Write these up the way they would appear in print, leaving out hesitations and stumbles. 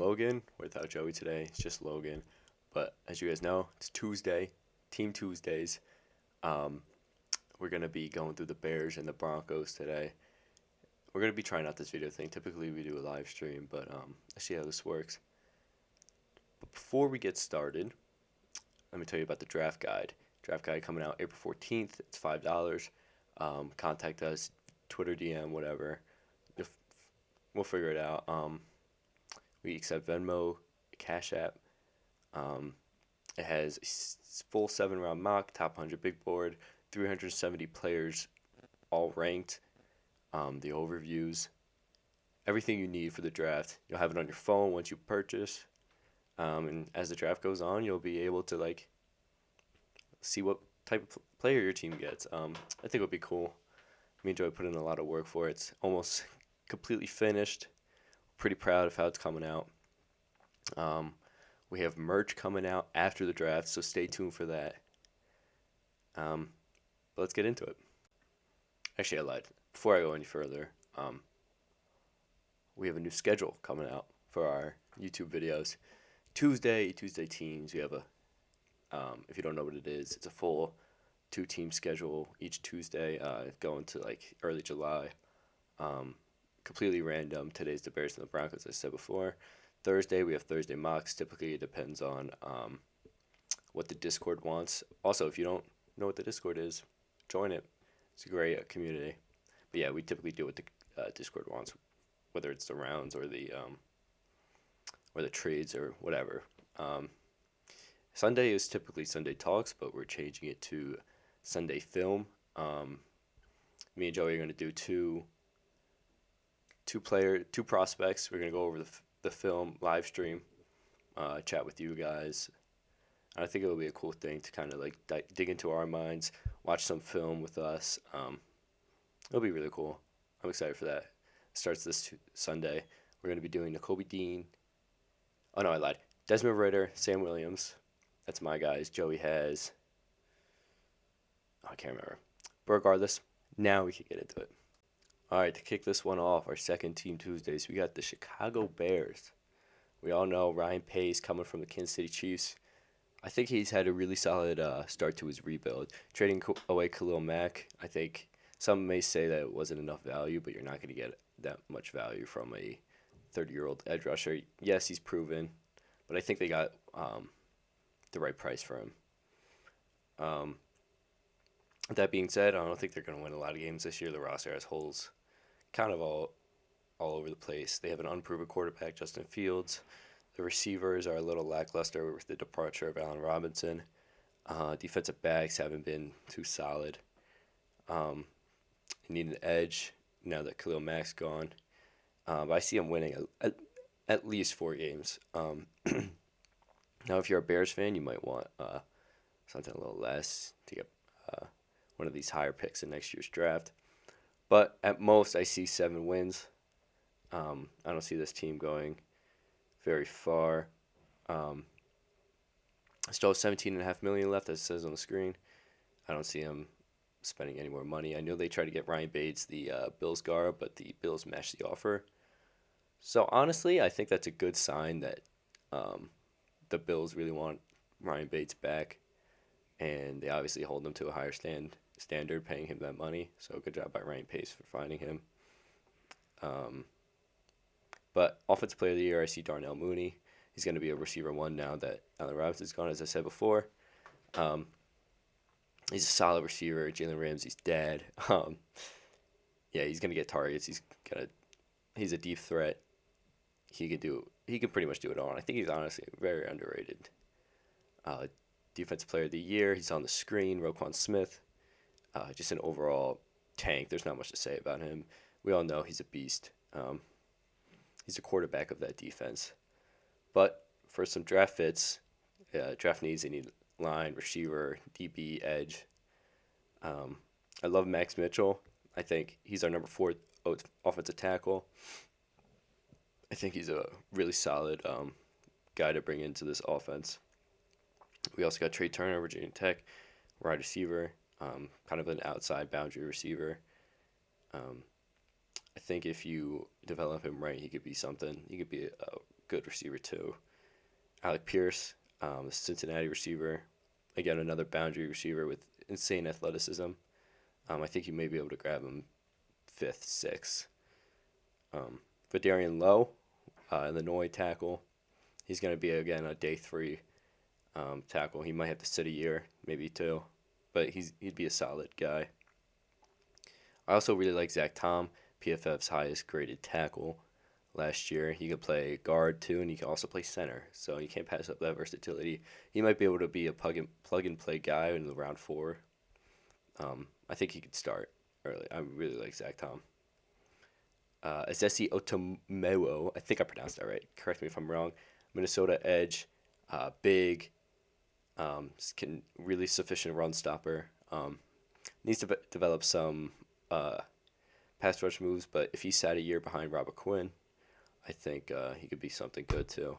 Logan without Joey today. It's just Logan. But as you guys know, it's Tuesday, Team Tuesdays. Um, we're gonna be going through the Bears and the Broncos today. We're gonna be trying out this video thing. Typically we do a live stream, but let's see how this works. But before we get started, let me tell you about the draft guide. Draft guide coming out April 14th. It's $5. Contact us, Twitter DM, whatever. We'll figure it out. We accept Venmo, Cash App. It has a full 7-round mock, top 100 big board, 370 players, all ranked. The overviews, everything you need for the draft. You'll have it on your phone once you purchase. And as the draft goes on, you'll be able to see what type of player your team gets. I think it would be cool. Me and Joey put in a lot of work for it. It's almost completely finished. Pretty proud of how it's coming out. We have merch coming out after the draft, so stay tuned for that. But let's get into it. Actually, I lied. Before I go any further, we have a new schedule coming out for our YouTube videos. Tuesday teams. We have if you don't know what it is, it's a full 2-team schedule each Tuesday, going to early July. Completely random. Today's the Bears and the Broncos, as I said before. Thursday, we have Thursday mocks. Typically, it depends on what the Discord wants. Also, if you don't know what the Discord is, join it. It's a great community. But yeah, we typically do what the Discord wants, whether it's the rounds or the trades or whatever. Sunday is typically Sunday talks, but we're changing it to Sunday film. Me and Joey are going to do two prospects. We're going to go over the film live stream, chat with you guys. And I think it'll be a cool thing to kind of dig into our minds, watch some film with us. It'll be really cool. I'm excited for that. It starts this Sunday. We're going to be doing Nakobe Dean. Oh no, I lied. Desmond Ridder, Sam Williams. That's my guys. Joey has. Oh, I can't remember. But regardless, now we can get into it. All right, to kick this one off, our second Team Tuesdays, we got the Chicago Bears. We all know Ryan Pace coming from the Kansas City Chiefs. I think he's had a really solid start to his rebuild. Trading away Khalil Mack, I think some may say that it wasn't enough value, but you're not going to get that much value from a 30-year-old edge rusher. Yes, he's proven, but I think they got the right price for him. That being said, I don't think they're going to win a lot of games this year. The roster has holes kind of all over the place. They have an unproven quarterback, Justin Fields. The receivers are a little lackluster with the departure of Allen Robinson. Defensive backs haven't been too solid. You need an edge now that Khalil Mack's gone. But I see them winning at least 4 games. Now, if you're a Bears fan, you might want something a little less to get one of these higher picks in next year's draft. But at most, I see 7 wins. I don't see this team going very far. Still have $17.5 million left, as it says on the screen. I don't see them spending any more money. I know they tried to get Ryan Bates, the Bills guard, but the Bills matched the offer. So honestly, I think that's a good sign that the Bills really want Ryan Bates back, and they obviously hold him to a higher standard, paying him that money. So good job by Ryan Pace for finding him. But Offensive Player of the Year, I see Darnell Mooney. He's going to be a receiver 1 now that Allen Robinson's gone, as I said before. He's a solid receiver. Jalen Ramsey's dad. Yeah, he's going to get targets. He's a deep threat. He can pretty much do it all. And I think he's honestly very underrated. Defensive Player of the Year, he's on the screen. Roquan Smith. Just an overall tank. There's not much to say about him. We all know he's a beast. He's a quarterback of that defense. But for some draft fits, draft needs, they need line, receiver, DB, edge. I love Max Mitchell. I think he's our number 4 offensive tackle. I think he's a really solid guy to bring into this offense. We also got Trey Turner, Virginia Tech, wide receiver, kind of an outside boundary receiver. I think if you develop him right, he could be something. He could be a good receiver too. Alec Pierce, the Cincinnati receiver, again another boundary receiver with insane athleticism. I think you may be able to grab him fifth, sixth. Vidarian Lowe, Illinois tackle. He's going to be again a day three tackle. He might have to sit a year, maybe two, but he'd be a solid guy. I also really like Zach Tom, PFF's highest graded tackle last year. He could play guard too, and he can also play center. So you can't pass up that versatility. He might be able to be a plug and play guy in the round 4. I think he could start early. I really like Zach Tom. Azesi Otomewo, I think I pronounced that right. Correct me if I'm wrong. Minnesota edge, big, can really sufficient run stopper. Needs to develop some pass rush moves, but if he sat a year behind Robert Quinn, I think he could be something good too.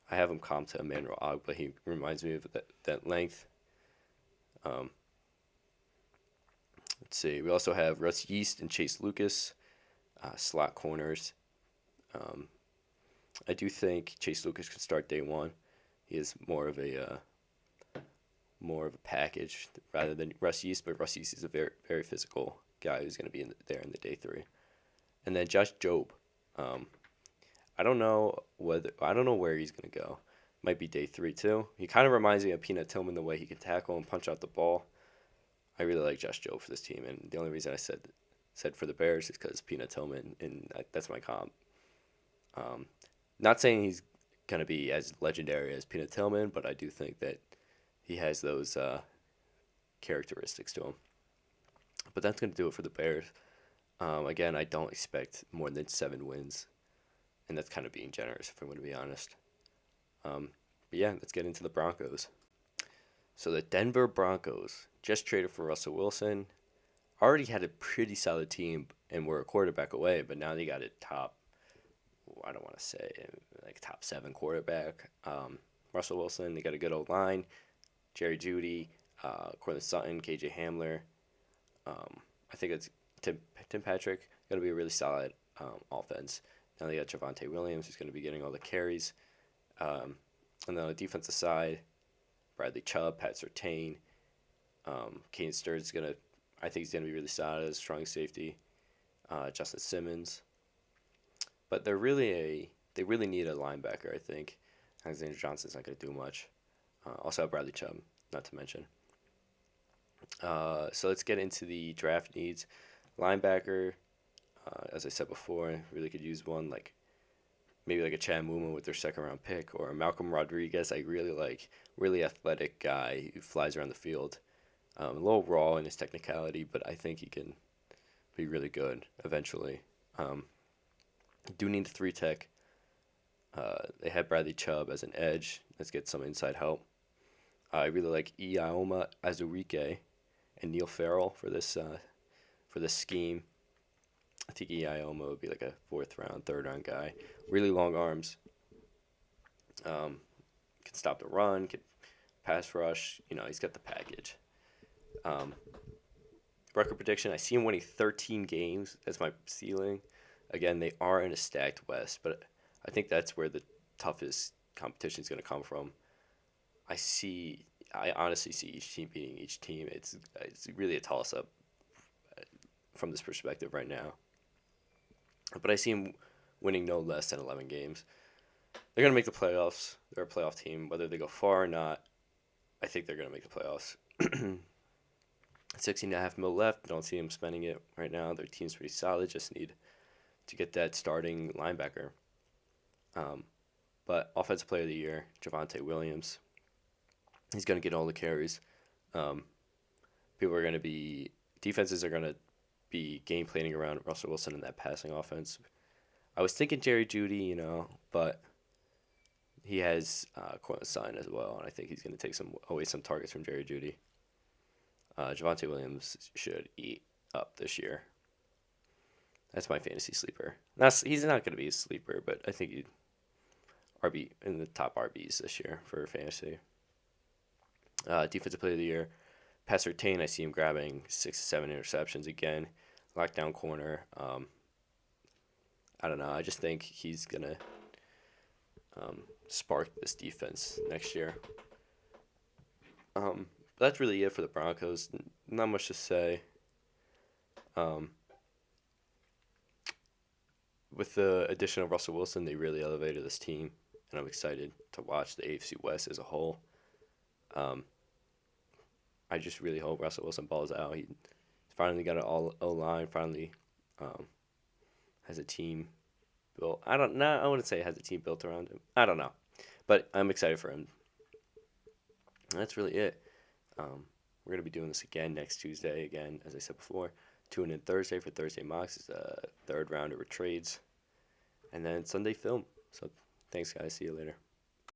I have him comped to Emmanuel Ogba. He reminds me of that length. Let's see. We also have Russ Yeast and Chase Lucas, slot corners. I do think Chase Lucas could start day one. He is more of a package rather than Russ Yeast, but Russ Yeast is a very very physical guy who's going to be there in the day 3. And then Josh Jobe. I don't know where he's going to go. Might be day 3 too. He kind of reminds me of Peanut Tillman, the way he can tackle and punch out the ball. I really like Josh Jobe for this team, and the only reason I said for the Bears is because Peanut Tillman, and that's my comp. Not saying he's going to be as legendary as Peanut Tillman, but I do think that he has those characteristics to him. But that's going to do it for the Bears. Again, I don't expect more than 7 wins, and that's kind of being generous if I'm going to be honest. But yeah, let's get into the Broncos. So the Denver Broncos just traded for Russell Wilson. Already had a pretty solid team and were a quarterback away, but now they got a top, I don't want to say, like top 7 quarterback. Russell Wilson, they got a good old line. Jerry Jeudy, Cortland Sutton, KJ Hamler. I think it's Tim Patrick. Going to be a really solid offense. Now they got Javonte Williams, who's going to be getting all the carries. And then on the defensive side, Bradley Chubb, Pat Surtain. Kane Sturrid's I think he's going to be really solid as strong safety. Justin Simmons. But they really need a linebacker, I think. Alexander Johnson's not going to do much. Also have Bradley Chubb, not to mention. So let's get into the draft needs. Linebacker, as I said before, really could use one like maybe like a Chad Muma with their 2nd-round pick, or a Malcolm Rodriguez. I really like, really athletic guy who flies around the field. A little raw in his technicality, but I think he can be really good eventually. Do need a 3-tech. They have Bradley Chubb as an edge. Let's get some inside help. I really like Ioma Azurike and Neil Farrell for this scheme. I think Ioma would be like a 4th-round, 3rd-round guy. Really long arms. Can stop the run, can pass rush. He's got the package. Record prediction, I see him winning 13 games. That's my ceiling. Again, they are in a stacked West, but I think that's where the toughest competition is going to come from. I honestly see each team beating each team. It's really a toss-up from this perspective right now. But I see them winning no less than 11 games. They're going to make the playoffs. They're a playoff team. Whether they go far or not, I think they're going to make the playoffs. $16.5 million left. Don't see them spending it right now. Their team's pretty solid. Just need to get that starting linebacker. But Offensive Player of the Year, Javonte Williams. He's going to get all the carries. Defenses are going to be game planning around Russell Wilson in that passing offense. I was thinking Jerry Jeudy, but he has Cortland Sutton as well, and I think he's going to take away some targets from Jerry Jeudy. Javonte Williams should eat up this year. That's my fantasy sleeper. He's not going to be a sleeper, but I think he'd RB in the top RBs this year for fantasy. Defensive Player of the Year, Pat Surtain, I see him grabbing 6 to 7 interceptions again. Lockdown corner. I don't know. I just think he's gonna spark this defense next year. But that's really it for the Broncos. Not much to say. Um, with the addition of Russell Wilson, they really elevated this team, and I'm excited to watch the AFC West as a whole. Um, I just really hope Russell Wilson balls out. He finally got an all O line. Finally, um, has a team built. I don't know. I wouldn't say has a team built around him. I don't know, but I'm excited for him. And that's really it. We're gonna be doing this again next Tuesday. Again, as I said before, tune in Thursday for Thursday mocks. It's the third round of trades, and then Sunday film. So thanks, guys. See you later.